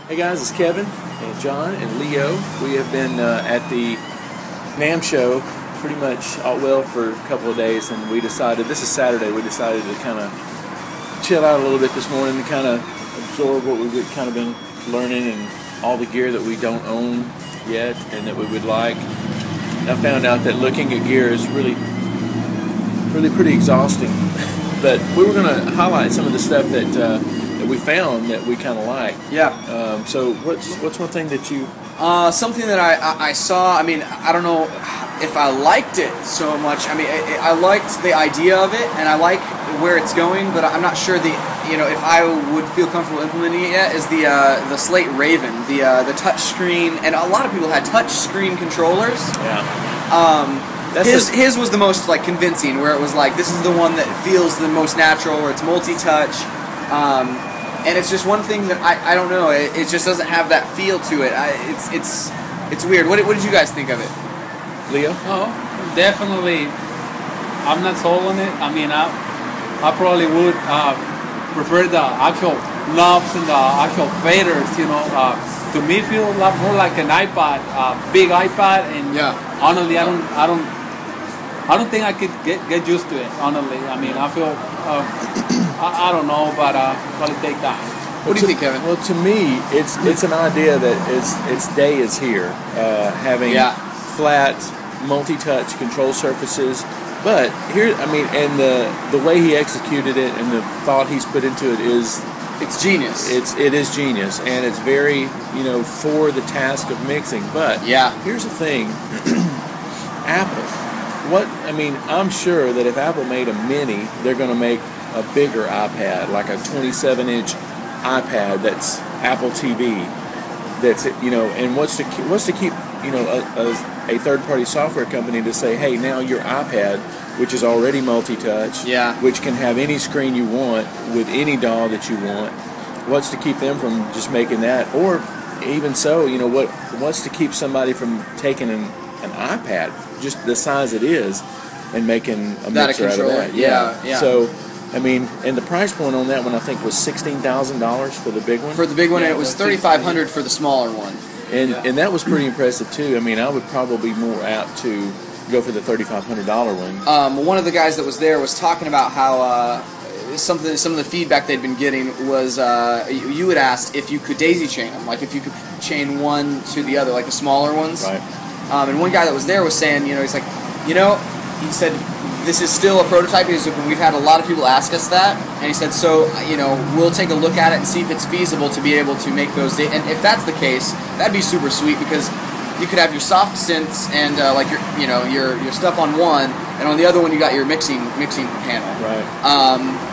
Hey guys, it's Kevin and John and Leo. We have been at the NAMM show pretty much for a couple of days, and we decided, this is Saturday, we decided to kind of chill out a little bit this morning to kind of absorb what we've kind of been learning and all the gear that we don't own yet and that we would like. I found out that looking at gear is really pretty exhausting, but we were going to highlight some of the stuff that we found that we kind of like. Yeah. So what's one thing that you... Something that I saw, I mean, I don't know if I liked it so much. I mean, I liked the idea of it, and I like where it's going, but I'm not sure if I would feel comfortable implementing it yet, is the Slate Raven, the touch screen, and a lot of people had touch screen controllers. Yeah. His was the most like convincing, where it was like, this is the one that feels the most natural, where it's multi-touch. And it's just one thing that I don't know. It just doesn't have that feel to it. It's weird. What did you guys think of it, Leo? Oh, definitely. I'm not sold on it. I mean, I probably would prefer the actual knobs and the actual faders. You know, to me, feel a lot more like an iPod, big iPod. And yeah, honestly, I don't think I could get used to it. Honestly, I mean, I feel. I don't know, but it'll take time. What do you think, Kevin? Well, to me, it's an idea that its day is here, having flat, multi-touch control surfaces. But here, I mean, and the way he executed it and the thought he's put into it it's genius. It is genius, and it's very for the task of mixing. But here's the thing, Apple. I'm sure that if Apple made a mini, they're going to make a bigger iPad, like a 27-inch iPad that's Apple TV. That's and what's to keep a third-party software company to say, hey, now your iPad, which is already multi-touch, which can have any screen you want with any DAW that you want. What's to keep them from just making that? Or even so, what's to keep somebody from taking an iPad, just the size it is, and making a mixer out of that? Yeah. So, I mean, and the price point on that one, I think, was $16,000 for the big one. For the big one, it was $3,500 for the smaller one. And that was pretty impressive too. I mean, I would probably be more apt to go for the $3,500 one. One of the guys that was there was talking about how some of the feedback they'd been getting was you had asked if you could daisy chain them, like if you could chain one to the other, like the smaller ones. Right. And one guy that was there was saying, he's like, he said, this is still a prototype. Because we've had a lot of people ask us that, and he said, so we'll take a look at it and see if it's feasible to be able to make those. And if that's the case, that'd be super sweet, because you could have your soft synths and like your stuff on one, and on the other one you got your mixing panel. Right.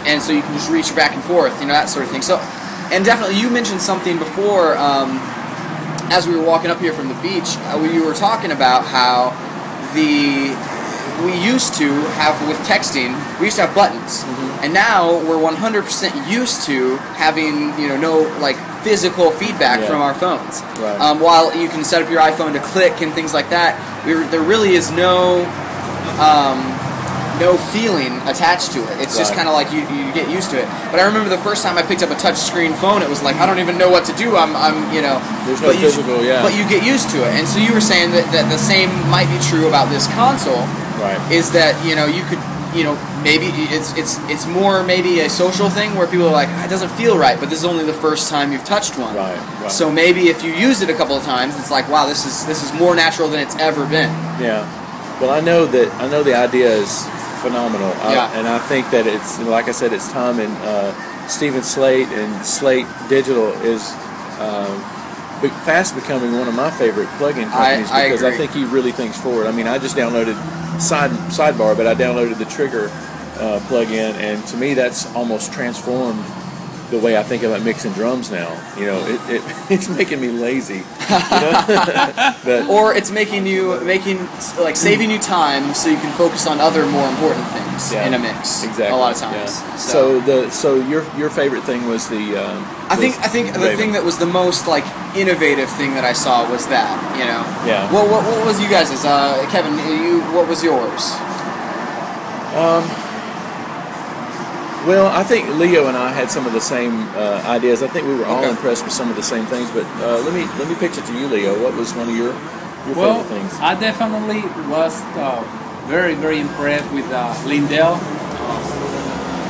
And so you can just reach back and forth, that sort of thing. So, and definitely you mentioned something before. As we were walking up here from the beach, we were talking about how we used to have, with texting, we used to have buttons, and now we're 100% used to having no like physical feedback from our phones. Right. While you can set up your iPhone to click and things like that, there really is no feeling attached to it. It's just kind of like you get used to it. But I remember the first time I picked up a touch screen phone, it was like, I don't even know what to do. There's no physical, but you get used to it. And so you were saying that the same might be true about this console. Right. Is that you could maybe it's more maybe a social thing where people are like, it doesn't feel right, but this is only the first time you've touched one. Right. So maybe if you use it a couple of times, it's like, wow, this is more natural than it's ever been. Yeah. Well, I know the idea is phenomenal. And I think that it's, like I said, it's time, and Steven Slate and Slate Digital is fast becoming one of my favorite plug-in companies, because I think he really thinks forward. I mean, I just downloaded sidebar, but I downloaded the Trigger plug-in, and to me that's almost transformed the way I think about mixing drums now. It's making me lazy. But, or it's saving you time so you can focus on other more important things in a mix. Exactly. A lot of times. Yeah. So your favorite thing was the. I think the thing that was the most like innovative thing that I saw was that. Yeah. What was you guys'? Kevin, what was yours? Well, I think Leo and I had some of the same ideas. I think we were all impressed with some of the same things. But let me pitch it to you, Leo. What was one of your favorite things? I definitely was very, very impressed with Lyndale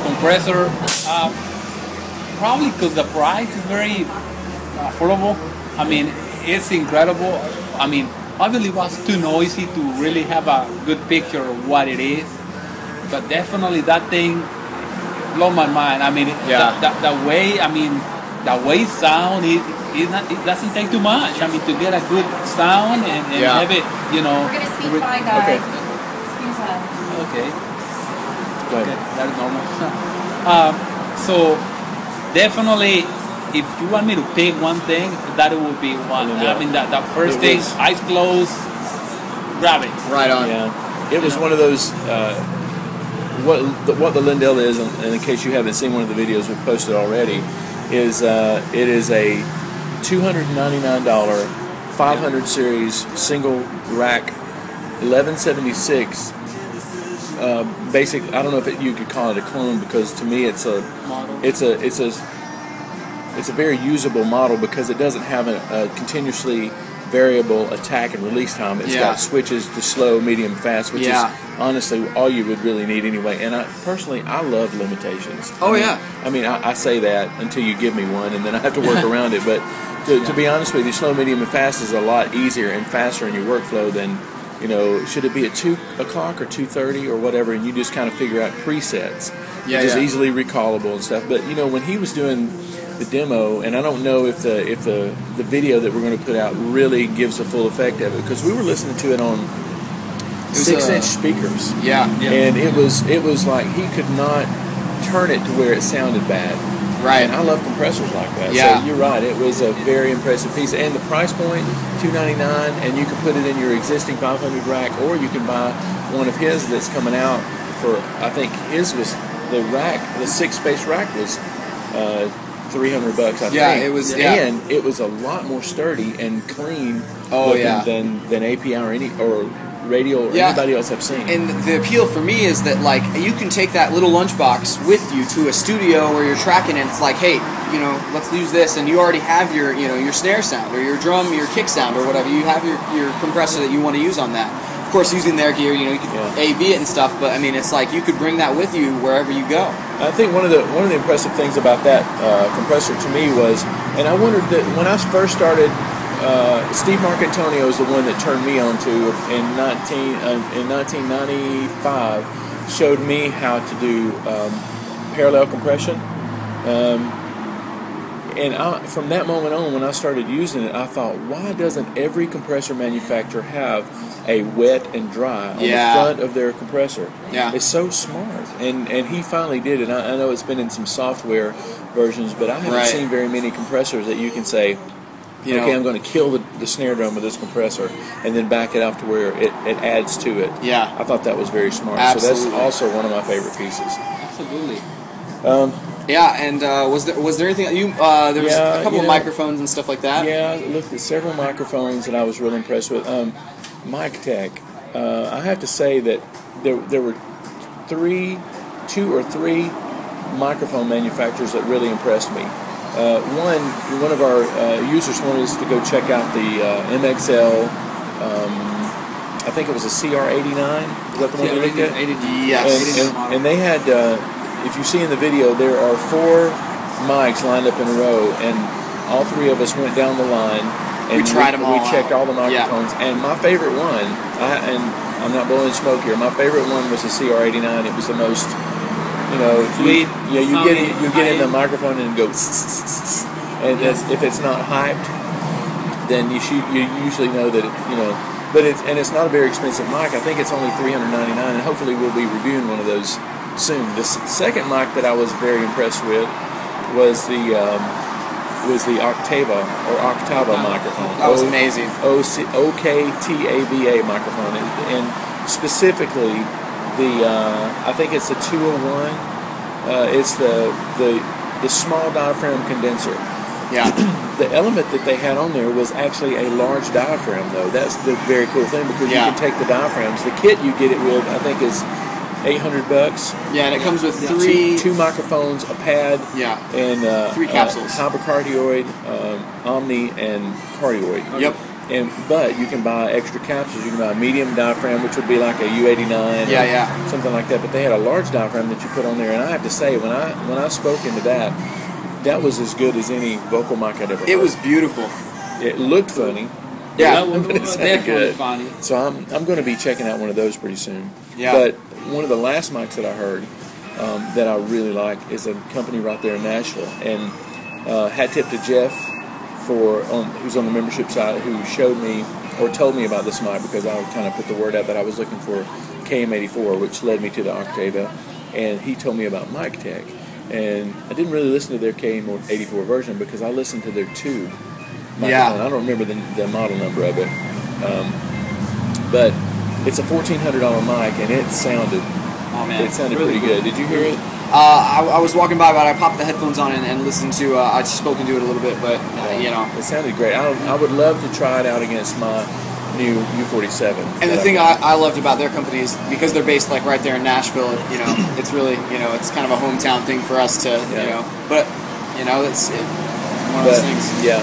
Compressor. Probably because the price is very affordable. I mean, it's incredible. I mean, obviously it was too noisy to really have a good picture of what it is. But definitely that thing blew my mind. I mean, the way it sound, it doesn't take too much. I mean, to get a good sound and have it, you know. We're gonna speak by guys. Okay. Go ahead. Okay, that is normal. So definitely, if you want me to pick one thing, that it would be one. I mean, that first thing, eyes closed, grab it. Right on. Yeah. It was one of those. What the Lyndale is, and in case you haven't seen one of the videos we've posted already, is it is a $299 500 series single rack 1176 basic. I don't know if you could call it a clone, because to me it's a very usable model, because it doesn't have a continuously variable attack and release time. It's got switches to slow, medium, fast, which is honestly all you would really need anyway. And I love limitations. I mean, I say that until you give me one, and then I have to work around it. But to be honest with you, slow, medium, and fast is a lot easier and faster in your workflow than, you know, should it be at 2 o'clock or 2:30 or whatever, and you just kind of figure out presets, which is easily recallable and stuff. But you know, when he was doing the demo, and I don't know if the video that we're going to put out really gives the full effect of it, because we were listening to it on 6-inch speakers. And it was like he could not turn it to where it sounded bad. Right. And I love compressors like that. So you're right. It was a very impressive piece, and the price point $299, and you can put it in your existing 500 rack, or you can buy one of his that's coming out for, I think his was the 6-space rack was $300, I think. It was. And it was a lot more sturdy and clean than API or Radial or anybody else I've seen. And the appeal for me is that, like, you can take that little lunchbox with you to a studio where you're tracking, and it's like, hey, you know, let's use this, and you already have your, you know, your snare sound or your drum, your kick sound or whatever. You have your compressor that you want to use on that. Of course, using their gear, you know, you can A/B it and stuff, but I mean, it's like you could bring that with you wherever you go. I think one of the impressive things about that compressor to me was, and I wondered that when I first started, Steve Marcantonio is the one that turned me on to in 1995, showed me how to do parallel compression. And from that moment on, when I started using it, I thought, why doesn't every compressor manufacturer have a wet and dry on the front of their compressor? It's so smart. And he finally did it. I know it's been in some software versions, but I haven't seen very many compressors that you can say, okay, I'm going to kill the snare drum with this compressor and then back it up to where it adds to it. I thought that was very smart. Absolutely. So that's also one of my favorite pieces. Absolutely. And was there anything there was a couple of microphones and stuff like that? I looked at several microphones that I was really impressed with. Mic Tech. I have to say that there were 2 or 3 microphone manufacturers that really impressed me. One of our users wanted us to go check out the MXL. I think it was a CR89. Is that the one you looked at? Yes. And they had. If you see in the video, there are 4 mics lined up in a row, and all 3 of us went down the line and we tried them all. We checked all the microphones, and my favorite one, and I'm not blowing smoke here, my favorite one was the CR89. It was the most, you know, sweet. You get in the microphone and it goes, and if it's not hyped, then you usually know that but it's not a very expensive mic. I think it's only $399, and hopefully we'll be reviewing one of those soon. The second mic that I was very impressed with was the Octava microphone. That was amazing. OKTAVA microphone, and specifically I think it's the 201. It's the small diaphragm condenser. The element that they had on there was actually a large diaphragm, though. That's the very cool thing, because you can take the diaphragms. The kit you get it with, I think, is $800. Yeah, and it comes with two microphones, a pad, and 3 capsules. Hypercardioid, Omni, and Cardioid. Okay. Yep. But you can buy extra capsules. You can buy a medium diaphragm, which would be like a U89, something like that. But they had a large diaphragm that you put on there, and I have to say, when I spoke into that was as good as any vocal mic I'd ever heard. It was beautiful. It looked funny. Yeah, it sounded good. Funny. So I'm going to be checking out one of those pretty soon. Yeah. But one of the last mics that I heard that I really like is a company right there in Nashville, and hat tip to Jeff who's on the membership side, who showed me or told me about this mic, because I kind of put the word out that I was looking for KM84, which led me to the Octava, and he told me about Mic Tech. And I didn't really listen to their KM84 version because I listened to their tube microphone. I don't remember the model number of it, but it's a $1,400 mic, and it sounded pretty good. Did you hear it? I was walking by, but I popped the headphones on and listened to. I spoke into it a little bit, but it sounded great. I would love to try it out against my new U47. And the thing I loved about their company is because they're based like right there in Nashville. It's really it's kind of a hometown thing for us to but it's one of those things. Yeah.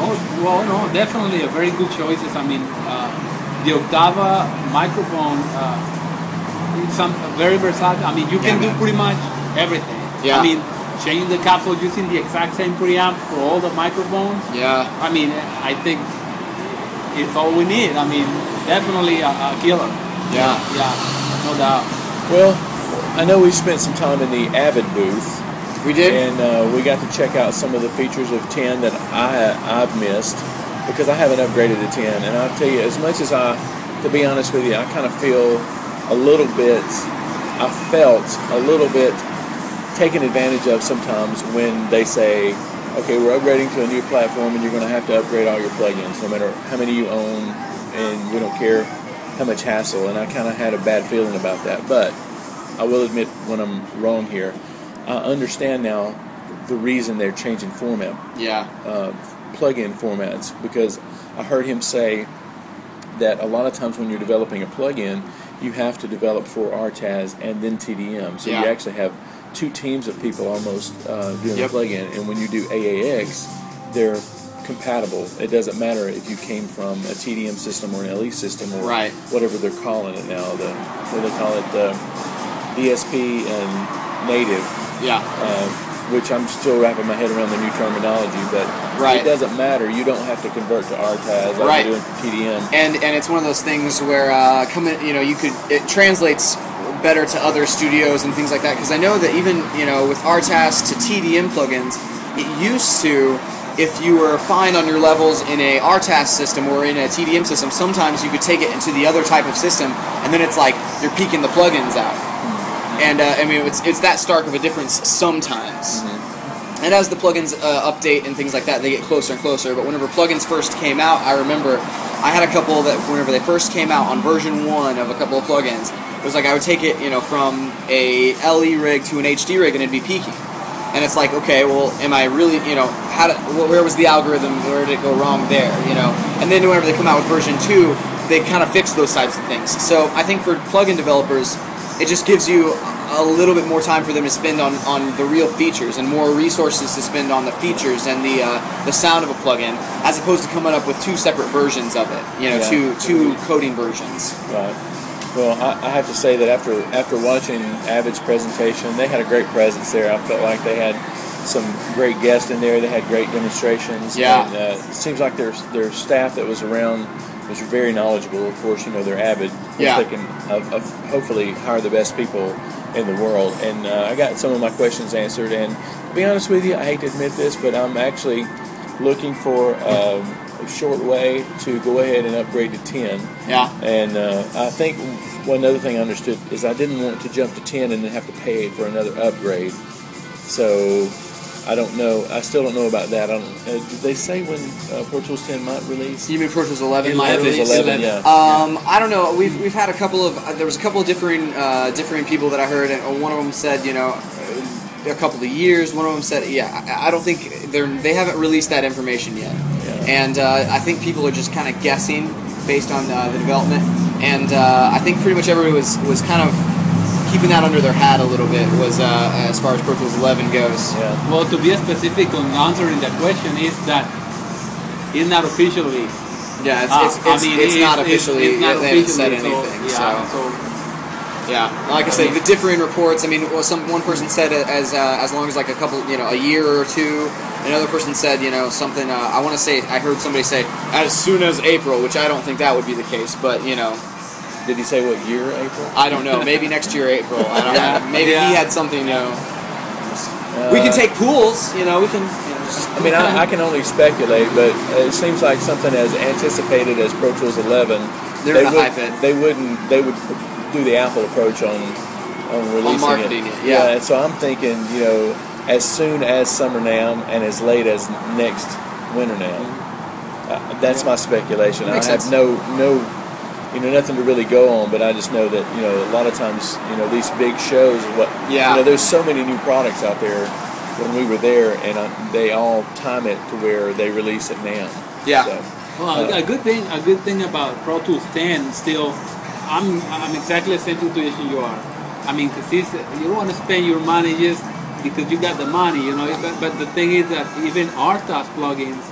Oh, well, no, definitely a very good choices. I mean, the Octava microphone. It's very versatile. I mean, you can do pretty much everything. Yeah. I mean, change the capsule using the exact same preamp for all the microphones. Yeah. I mean, I think it's all we need. I mean, definitely a killer. Yeah. Yeah, no doubt. Well, I know we spent some time in the Avid booth. We did. And we got to check out some of the features of 10 that I've missed because I haven't upgraded to 10. And I'll tell you, as much as to be honest with you, I kind of felt a little bit taken advantage of sometimes when they say, okay, we're upgrading to a new platform and you're going to have to upgrade all your plugins, no matter how many you own, and we don't care how much hassle. And I kind of had a bad feeling about that. But I will admit when I'm wrong here. I understand now the reason they're changing format. Yeah. Plug-in formats, because I heard him say that a lot of times when you're developing a plug-in, you have to develop for RTAS and then TDM. So you actually have two teams of people almost doing a plug-in. And when you do AAX, they're compatible. It doesn't matter if you came from a TDM system or an LE system or whatever they're calling it now. What do they call it? The DSP and native. Which I'm still wrapping my head around the new terminology, but it doesn't matter. You don't have to convert to RTAS like you're doing for TDM. And it's one of those things where it translates better to other studios and things like that. Because I know that even with RTAS to TDM plugins, it used to, if you were fine on your levels in a RTAS system or in a TDM system, sometimes you could take it into the other type of system, and then it's like you're peeking the plugins out. And I mean, it's that stark of a difference sometimes. Mm-hmm. And as the plugins update and things like that, they get closer and closer. But whenever plugins first came out, I remember I had a couple that whenever they first came out on version 1 of a couple of plugins, it was like I would take it, from a LE rig to an HD rig, and it'd be peaking. And it's like, okay, well, am I really, where was the algorithm? Where did it go wrong there? And then whenever they come out with version 2, they kind of fix those types of things. So I think for plugin developers, it just gives you a little bit more time for them to spend on the real features and more resources to spend on the features and the sound of a plugin, as opposed to coming up with two separate versions of it. Two coding versions. Right. Well, I have to say that after watching Avid's presentation, they had a great presence there. I felt like they had some great guests in there. They had great demonstrations. Yeah. And, it seems like their staff that was around was very knowledgeable. Of course, they're Avid. Yeah. They can hopefully hire the best people in the world. And I got some of my questions answered. And to be honest with you, I hate to admit this, but I'm actually looking for a short way to go ahead and upgrade to 10. Yeah. And I think one other thing I understood is I didn't want to jump to 10 and then have to pay for another upgrade. So I don't know. I still don't know about that. Did they say when Pro Tools 10 might release? You mean Pro Tools 11 might release? 11, yeah. I don't know. We've had a couple of there was a couple of differing people that I heard, and one of them said a couple of years. One of them said I don't think they haven't released that information yet. Yeah. And I think people are just kind of guessing based on the development. And I think pretty much everybody was kind of keeping that under their hat a little bit was as far as Pro Tools 11 goes. Yeah. Well, to be specific on answering that question is that it's not officially. Yeah, it's not officially. They haven't said anything. Yeah, like I said, the differing reports. I mean, well, one person said as long as like a couple, a year or two. Another person said, something. I want to say I heard somebody say as soon as April, which I don't think that would be the case, but Did he say what year, April? I don't know. Maybe next year, April. I don't know. Maybe he had something. We can take pools. We can. I mean, I can only speculate, but it seems like something as anticipated as Pro Tools 11. They're going to hype it. They would do the Apple approach on releasing marketing it. Yeah. So I'm thinking, as soon as Summer NAMM and as late as next Winter NAMM. That's my speculation. I have no nothing to really go on, but I just know that a lot of times these big shows, there's so many new products out there. When we were there, and they all time it to where they release at NAMM. Yeah. So, well, a good thing about Pro Tools 10 still, I'm exactly the same situation you are. I mean, because you don't want to spend your money just because you got the money, But the thing is that even RTOS plugins,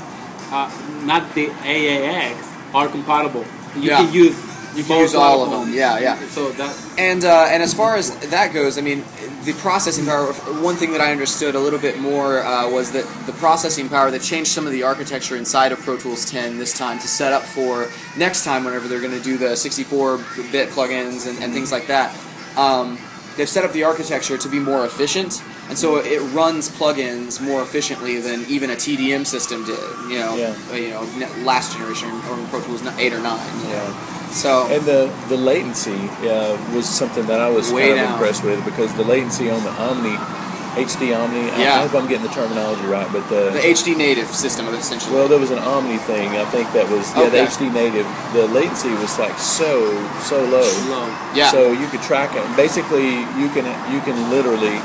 not the AAX, are compatible. You can use. You can use all of them. Yeah. So that and as far as that goes, I mean, the processing power. One thing that I understood a little bit more was that the processing power, that changed some of the architecture inside of Pro Tools 10 this time to set up for next time whenever they're going to do the 64-bit plugins and things like that. They've set up the architecture to be more efficient, and so it runs plugins more efficiently than even a TDM system did. Last generation or Pro Tools 8 or 9. Yeah. So and the latency was something that I was kind of impressed with, because the latency on the Omni, HD Omni, I hope I'm getting the terminology right, but the HD native system essentially. Well, there was an Omni thing, I think that was the HD native. The latency was like so low. Yeah. So you could track it. Basically, you can literally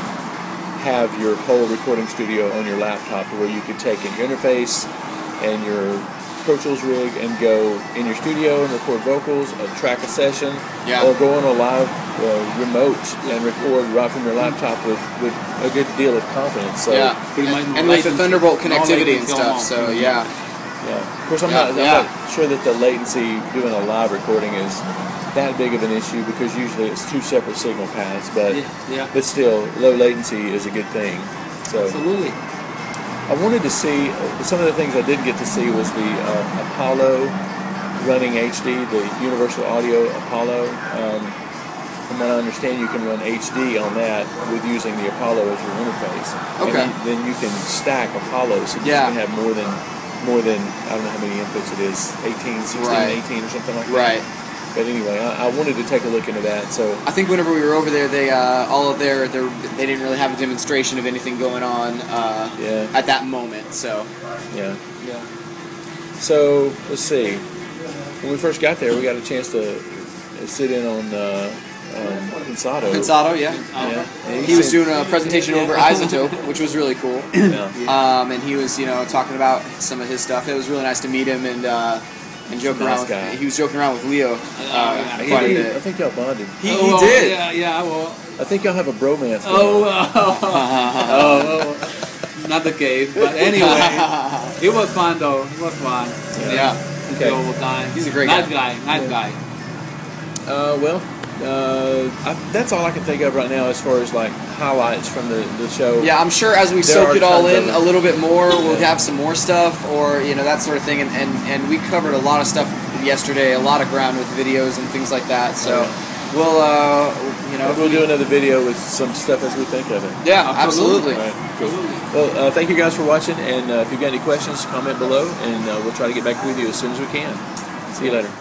have your whole recording studio on your laptop, where you could take an interface and your Pro Tools rig and go in your studio and record vocals, track a session, or go on a live remote and record right from your laptop with a good deal of confidence. So, and with the Thunderbolt connectivity and stuff. So Of course, I'm not sure that the latency doing a live recording is that big of an issue, because usually it's two separate signal paths. But still, low latency is a good thing. So absolutely. I wanted to see, some of the things I didn't get to see was the Apollo running HD, the Universal Audio Apollo. From what I understand, you can run HD on that with using the Apollo as your interface. Okay. And then you can stack Apollos, so you can have more than I don't know how many inputs it is, 18, 16, 18 or something like that. Right. But anyway, I wanted to take a look into that. So I think whenever we were over there, they they didn't really have a demonstration of anything going on at that moment. So yeah. So let's see. When we first got there, we got a chance to sit in on Pensato. Pensato, yeah. He was doing a presentation over Isotope, which was really cool. And he was talking about some of his stuff. It was really nice to meet him and joke around. He was joking around with Leo. I think y'all bonded. He did. Yeah. Well, I think y'all have a bromance. Not the case, but anyway, it was fun though. It was fun. Yeah. Okay. All the time. He's a great guy. Nice guy. That's all I can think of right now as far as like highlights from the show. Yeah, I'm sure as we soak it all in a little bit more, we'll have some more stuff, or that sort of thing. And we covered a lot of stuff yesterday, a lot of ground with videos and things like that. So we'll do another video with some stuff as we think of it. Yeah, absolutely. All right, cool. Well, thank you guys for watching, and if you've got any questions, comment below, and we'll try to get back with you as soon as we can. See you later.